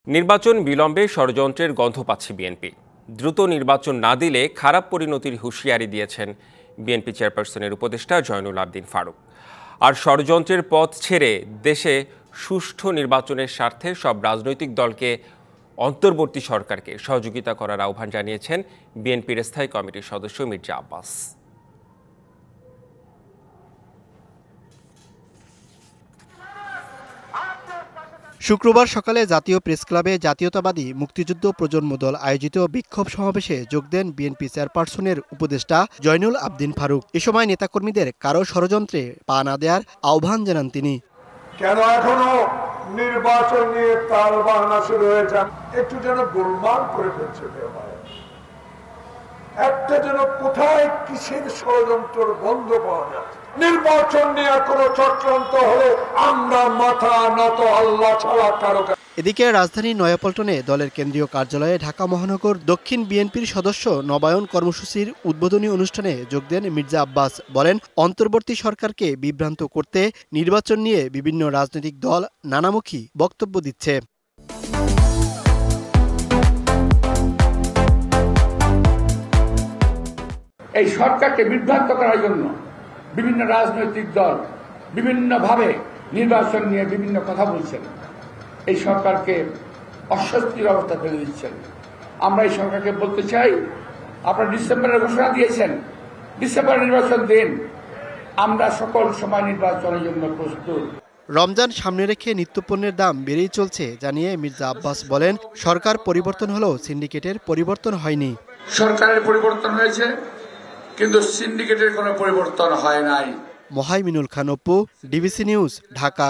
নির্বাচন বিলম্বে ষড়যন্ত্রের গন্ধ পাচ্ছে বিএনপি। দ্রুত নির্বাচন না দিলে খারাপ পরিণতির হুঁশিয়ারি দিয়েছেন বিএনপি চেয়ারপারসনের উপদেষ্টা জয়নুল আবদিন ফারুক। আর ষড়যন্ত্রের পথ ছেড়ে দেশে সুষ্ঠু নির্বাচনের স্বার্থে সব রাজনৈতিক দলকে অন্তর্বর্তী সরকারকে সহযোগিতা করার আহ্বান জানিয়েছেন বিএনপির স্থায়ী কমিটির সদস্য মির্জা আব্বাস। শুক্রবার সকালে জাতীয় প্রেসক্লাবে জাতীয়তাবাদী মুক্তিযুদ্ধ প্রজন্ম দল আয়োজিত বিক্ষোভ সমাবেশে যোগ দেন বিএনপি চেয়ারপারসনের উপদেষ্টা জয়নুল আবদিন ফারুক। এ সময় নেতাকর্মীদের কারো ষড়যন্ত্রে পা না দেওয়ার আহ্বান জানান তিনি। কেন এখনো নির্বাচন নিয়ে তালবাহানা শুরু হয়েছে? একটু যেন গোলমাল করে ফেলছে, একটা যেন কোথায় কিসের ষড়যন্ত্রের গন্ধ পাওয়া যাচ্ছে। নির্বাচন নিয়ে কোনো চক্রান্ত হলে আমরা মাথা নত আল্লাহ ছাড়া কারো। এদিকে রাজধানীর নয়াপল্টনে দলের কেন্দ্রীয় কার্যালয়ে ঢাকা মহানগর দক্ষিণ বিএনপির সদস্য নবায়ন কর্মসূচির উদ্বোধনী অনুষ্ঠানে যোগ দেন মির্জা আব্বাস। বলেন, অন্তর্বর্তী সরকারকে বিভ্রান্ত করতে নির্বাচন নিয়ে বিভিন্ন রাজনৈতিক দল নানামুখী বক্তব্য দিচ্ছে। এই সরকারকে বিভ্রান্ত করার জন্য বিভিন্ন রাজনৈতিক দল বিভিন্নভাবে নির্বাচন নিয়ে বিভিন্ন কথা বলছেন, এই সরকারকে অস্বস্তির অবস্থা ফেলে দিচ্ছেন। আমরা এই সরকারকে বলতে চাই, আপনারা ডিসেম্বরের ঘোষণা দিয়েছেন, ডিসেম্বরে নির্বাচন দিন, আমরা সকল সময় নির্বাচনের জন্য প্রস্তুত। রমজান সামনে রেখে নিত্যপণ্যের দাম বেড়েই চলছে জানিয়ে মির্জা আব্বাস বলেন, সরকার পরিবর্তন হলেও সিন্ডিকেটের পরিবর্তন হয়নি। সরকারের পরিবর্তন হয়েছে, কিন্তু সিন্ডিকেটের কোনো পরিবর্তন হয় নাই। Mohaiminul Khan Apu, DBC news, Dhaka.